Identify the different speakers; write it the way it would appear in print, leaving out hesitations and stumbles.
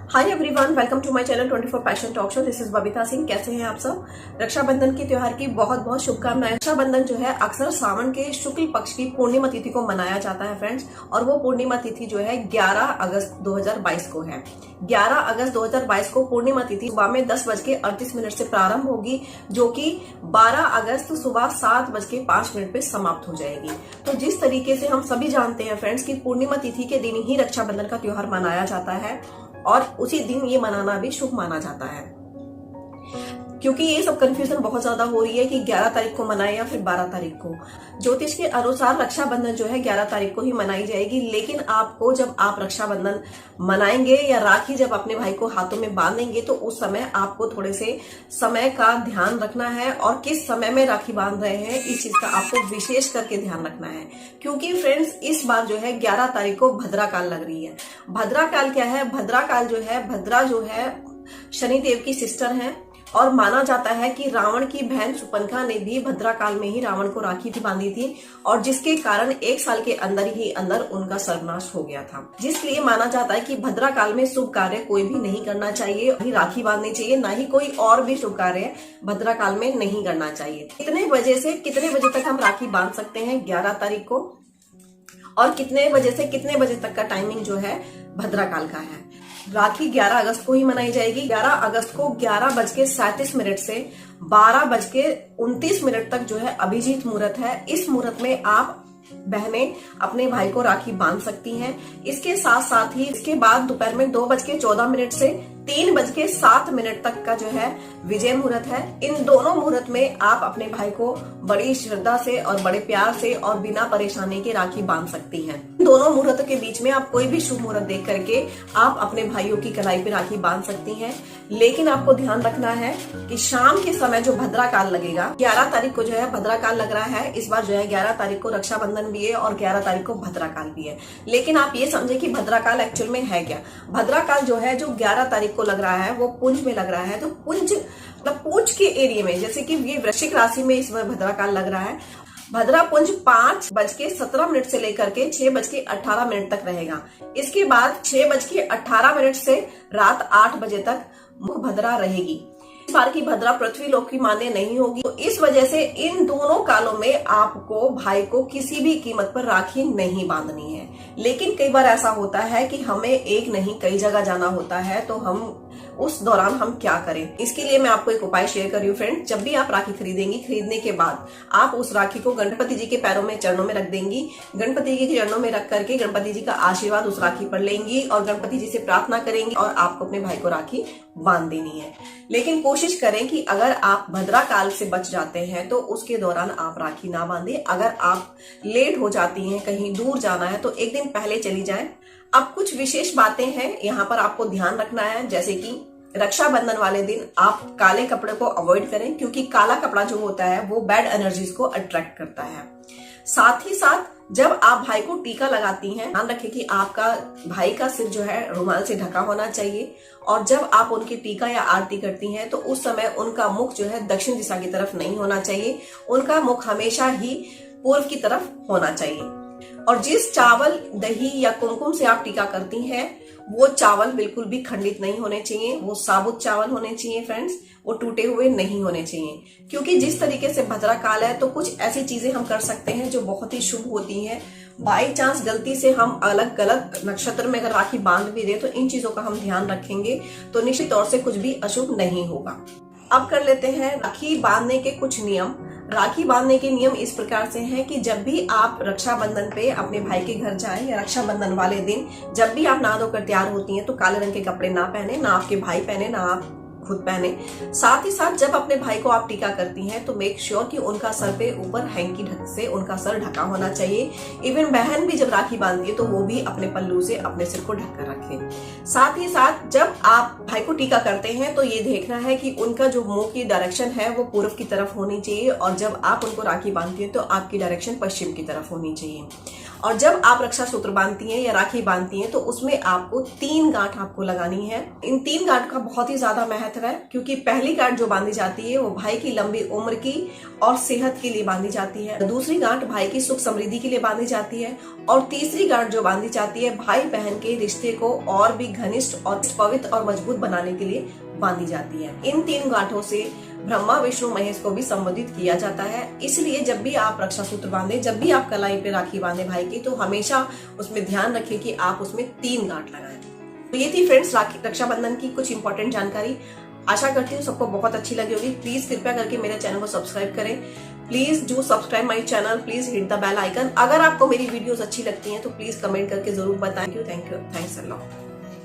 Speaker 1: Hi everyone, welcome to my channel 24 passion talk show. This is Babita Singh. कैसे हैं आप सब? रक्षाबंधन के त्योहार की बहुत बहुत शुभकामनाएं। रक्षाबंधन जो है अक्सर सावन के शुक्ल पक्ष की पूर्णिमा तिथि को मनाया जाता है फ्रेंड्स, और वो पूर्णिमा तिथि जो है 11 अगस्त 2022 को है। 11 अगस्त 2022 को पूर्णिमा तिथि सुबह में 10:38 से प्रारंभ होगी, जो कि 12 अगस्त सुबह 7:05 पे समाप्त हो जाएगी। तो जिस तरीके से हम सभी जानते हैं फ्रेंड्स कि पूर्णिमा तिथि के दिन ही रक्षाबंधन का त्योहार मनाया जाता है और उसी दिन ये मनाना भी शुभ माना जाता है, क्योंकि ये सब कंफ्यूजन बहुत ज्यादा हो रही है कि 11 तारीख को मनाए या फिर 12 तारीख को। ज्योतिष के अनुसार रक्षाबंधन जो है 11 तारीख को ही मनाई जाएगी, लेकिन आपको जब आप रक्षाबंधन मनाएंगे या राखी जब अपने भाई को हाथों में बांधेंगे तो उस समय आपको थोड़े से समय का ध्यान रखना है, और किस समय में राखी बांध रहे हैं इस चीज का आपको विशेष करके ध्यान रखना है। क्योंकि फ्रेंड्स इस बार जो है 11 तारीख को भद्रा काल लग रही है। भद्रा काल क्या है? भद्रा काल जो है, भद्रा जो है शनिदेव की सिस्टर है, और माना जाता है कि रावण की बहन सुपंखा ने भी भद्रा काल में ही रावण को राखी भी बांधी थी, और जिसके कारण 1 साल के अंदर ही अंदर उनका सर्वनाश हो गया था। जिसलिए माना जाता है कि भद्रा काल में शुभ कार्य कोई भी नहीं करना चाहिए, नहीं राखी बांधनी चाहिए, ना ही कोई और भी शुभ कार्य भद्रा काल में नहीं करना चाहिए। कितने बजे से कितने बजे तक हम राखी बांध सकते हैं 11 तारीख को, और कितने बजे से कितने बजे तक का टाइमिंग जो है भद्रा काल का है? राखी 11 अगस्त को ही मनाई जाएगी। 11 अगस्त को 11:37 से 12:29 तक जो है अभिजीत मुहूर्त है। इस मुहूर्त में आप बहनें अपने भाई को राखी बांध सकती हैं। इसके साथ साथ ही इसके बाद दोपहर में 2:14 से 3:07 तक का जो है विजय मुहूर्त है। इन दोनों मुहूर्त में आप अपने भाई को बड़ी श्रद्धा से और बड़े प्यार से और बिना परेशानी के राखी बांध सकती हैं। इन दोनों मुहूर्त के बीच में आप कोई भी शुभ मुहूर्त देख करके आप अपने भाइयों की कलाई पे राखी बांध सकती हैं। लेकिन आपको ध्यान रखना है कि शाम के समय जो भद्रा काल लगेगा, 11 तारीख को जो है भद्रा काल लग रहा है। इस बार जो है 11 तारीख को रक्षाबंधन भी है और 11 तारीख को भद्रा काल भी है। लेकिन आप ये समझे कि भद्रा काल एक्चुअल में है क्या। भद्रा काल जो है जो 11 तारीख को लग रहा है वो पुंज में लग रहा है। तो पुंज मतलब पुंज के एरिया में, जैसे कि ये वृश्चिक राशि में इस भद्रा काल लग रहा है। भद्रा पुंज 5:17 से लेकर के 6:18 तक रहेगा। इसके बाद 6:18 से रात 8 बजे तक मुख भद्रा रहेगी। इस बार की भद्रा पृथ्वी लोक की मान्य नहीं होगी, तो इस वजह से इन दोनों कालों में आपको भाई को किसी भी कीमत पर राखी नहीं बांधनी है। लेकिन कई बार ऐसा होता है कि हमें एक नहीं कई जगह जाना होता है, तो हम उस दौरान हम क्या करें? इसके लिए मैं आपको एक उपाय शेयर कर रही हूँ फ्रेंड। जब भी आप राखी खरीदेंगी, खरीदने के बाद आप उस राखी को गणपति जी के पैरों में, चरणों में रख देंगी। गणपति जी के चरणों में रख करके गणपति जी का आशीर्वाद उस राखी पर लेंगी और गणपति जी से प्रार्थना करेंगी, और आपको अपने भाई को राखी बांध देनी है। लेकिन कोशिश करें कि अगर आप भद्रा काल से बच जाते हैं तो उसके दौरान आप राखी ना बांधें। अगर आप लेट हो जाती हैं, कहीं दूर जाना है, तो एक दिन पहले चली जाएं। अब कुछ विशेष बातें हैं यहाँ पर आपको ध्यान रखना है, जैसे कि रक्षाबंधन वाले दिन आप काले कपड़े को अवॉइड करें, क्योंकि काला कपड़ा जो होता है वो बैड एनर्जीज को अट्रैक्ट करता है। साथ ही साथ जब आप भाई को टीका लगाती हैं, ध्यान रखें कि आपका भाई का सिर जो है रुमाल से ढका होना चाहिए, और जब आप उनकी टीका या आरती करती हैं तो उस समय उनका मुख जो है दक्षिण दिशा की तरफ नहीं होना चाहिए। उनका मुख हमेशा ही पूर्व की तरफ होना चाहिए। और जिस चावल, दही या कुमकुम से आप टीका करती हैं वो चावल बिल्कुल भी खंडित नहीं होने चाहिए, वो साबुत चावल होने चाहिए फ्रेंड्स, वो टूटे हुए नहीं होने चाहिए। क्योंकि जिस तरीके से भद्रा काल है तो कुछ ऐसी चीजें हम कर सकते हैं जो बहुत ही शुभ होती हैं। बाई चांस गलती से हम अलग गलत नक्षत्र में अगर राखी बांध भी दे तो इन चीजों का हम ध्यान रखेंगे तो निश्चित तौर से कुछ भी अशुभ नहीं होगा। अब कर लेते हैं राखी बांधने के कुछ नियम। राखी बांधने के नियम इस प्रकार से हैं कि जब भी आप रक्षाबंधन पे अपने भाई के घर जाएं या रक्षाबंधन वाले दिन जब भी आप नहा धोकर तैयार होती हैं तो काले रंग के कपड़े ना पहने, ना आपके भाई पहने, ना आप खुद पहने। साथ ही साथ जब अपने भाई को आप टीका करती हैं तो मेक श्योर कि उनका सर पे ऊपर हैंकी ढक से उनका सर ढका होना चाहिए। इवन बहन भी जब राखी बांधती है तो वो भी अपने पल्लू से अपने सिर को ढक कर रखे। साथ ही साथ जब आप भाई को टीका करते हैं तो ये देखना है कि उनका जो मुंह की डायरेक्शन है वो पूर्व की तरफ होनी चाहिए, और जब आप उनको राखी बांधती है तो आपकी डायरेक्शन पश्चिम की तरफ होनी चाहिए। और जब आप रक्षा सूत्र बांधती हैं या राखी बांधती हैं तो उसमें आपको 3 गांठ आपको लगानी है। इन 3 गांठ का बहुत ही ज्यादा महत्व महत्व है, क्योंकि पहली गांठ जो बांधी जाती है वो भाई की लंबी उम्र की और सेहत के लिए बांधी जाती है। दूसरी गांठ भाई की सुख समृद्धि के लिए बांधी जाती है और तीसरी गांठ जो बांधी जाती है भाई बहन के रिश्ते को और भी घनिष्ठ और पवित्र और मजबूत बनाने के लिए बांधी जाती है। इन 3 गांठों से ब्रह्मा विष्णु महेश को भी संबोधित किया जाता है। इसलिए जब भी आप रक्षा सूत्र बांधे, जब भी आप कलाई पे राखी बांधे भाई की, तो हमेशा उसमें ध्यान रखें कि आप उसमें 3 गांठ लगाएं। तो ये थी फ्रेंड्स रक्षाबंधन की कुछ इंपॉर्टेंट जानकारी। आशा करती हूँ सबको बहुत अच्छी लगी होगी। प्लीज कृपया करके मेरे चैनल को सब्सक्राइब करें। Please do subscribe my channel, please hit the bell icon. अगर आपको मेरी वीडियोस अच्छी लगती हैं तो प्लीज कमेंट करके जरूर बताएं। Thank you, thanks a lot.